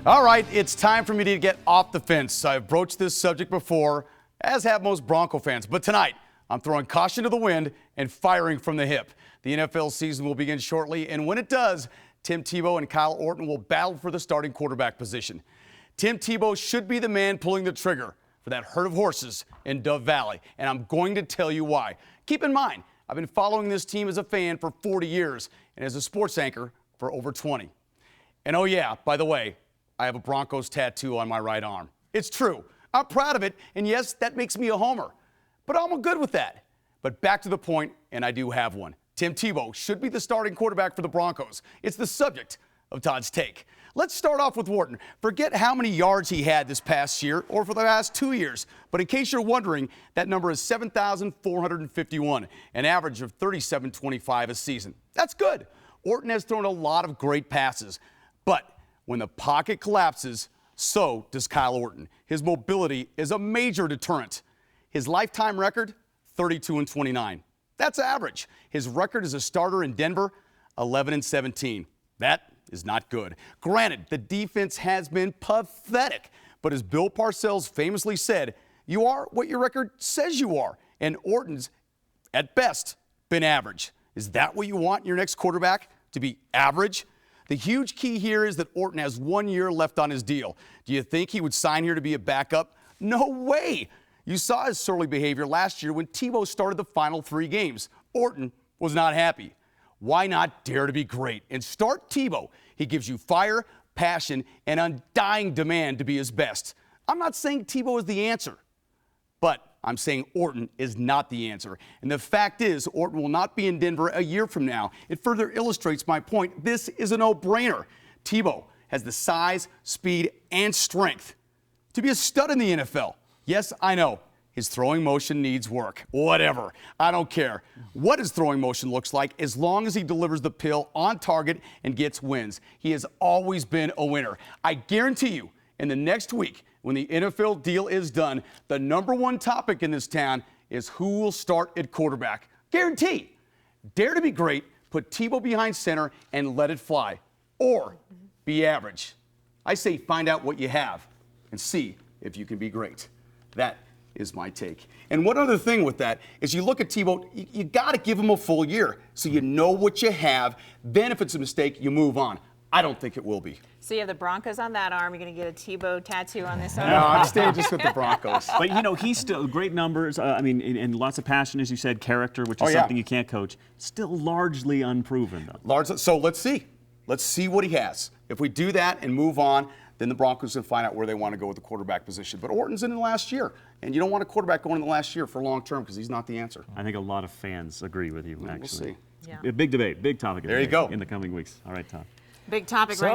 All right, it's time for me to get off the fence. I've broached this subject before, as have most Bronco fans. But tonight, I'm throwing caution to the wind and firing from the hip. The NFL season will begin shortly, and when it does, Tim Tebow and Kyle Orton will battle for the starting quarterback position. Tim Tebow should be the man pulling the trigger for that herd of horses in Dove Valley, and I'm going to tell you why. Keep in mind, I've been following this team as a fan for 40 years and as a sports anchor for over 20. And oh yeah, by the way, I have a Broncos tattoo on my right arm. It's true. I'm proud of it, and yes, that makes me a homer. But I'm good with that. But back to the point, and I do have one. Tim Tebow should be the starting quarterback for the Broncos. It's the subject of Todd's Take. Let's start off with Wharton. Forget how many yards he had this past year or for the last 2 years. But in case you're wondering, that number is 7,451, an average of 37.25 a season. That's good. Orton has thrown a lot of great passes. But when the pocket collapses, so does Kyle Orton. His mobility is a major deterrent. His lifetime record, 32-29. That's average. His record as a starter in Denver, 11-17. That is not good. Granted, the defense has been pathetic, but as Bill Parcells famously said, you are what your record says you are. And Orton's, at best, been average. Is that what you want in your next quarterback, to be average? The huge key here is that Orton has 1 year left on his deal. Do you think he would sign here to be a backup? No way. You saw his surly behavior last year when Tebow started the final 3 games. Orton was not happy. Why not dare to be great and start Tebow? He gives you fire, passion, and undying demand to be his best. I'm not saying Tebow is the answer, but I'm saying Orton is not the answer. And the fact is, Orton will not be in Denver a year from now. It further illustrates my point. This is a no-brainer. Tebow has the size, speed, and strength to be a stud in the NFL. Yes, I know. His throwing motion needs work. Whatever. I don't care what his throwing motion looks like as long as he delivers the pill on target and gets wins. He has always been a winner. I guarantee you, in the next week, when the NFL deal is done, the #1 topic in this town is who will start at quarterback. Guarantee. Dare to be great, put Tebow behind center, and let it fly. Or be average. I say find out what you have and see if you can be great. That is my take. And one other thing with that is you look at Tebow, you got to give him a full year so you know what you have. Then if it's a mistake, you move on. I don't think it will be. So you have the Broncos on that arm. You're going to get a Tebow tattoo on this arm? No, I'm staying just with the Broncos. But, you know, he's still great numbers. And lots of passion, as you said, character, which is something you can't coach. Still largely unproven, though. So let's see. Let's see what he has. If we do that and move on, then the Broncos can find out where they want to go with the quarterback position. But Orton's in the last year, and you don't want a quarterback going in the last year for long term because he's not the answer. I think a lot of fans agree with you, actually. We'll see. Yeah. A big debate, big topic of There you debate go. in the coming weeks. All right, Tom. Big topic right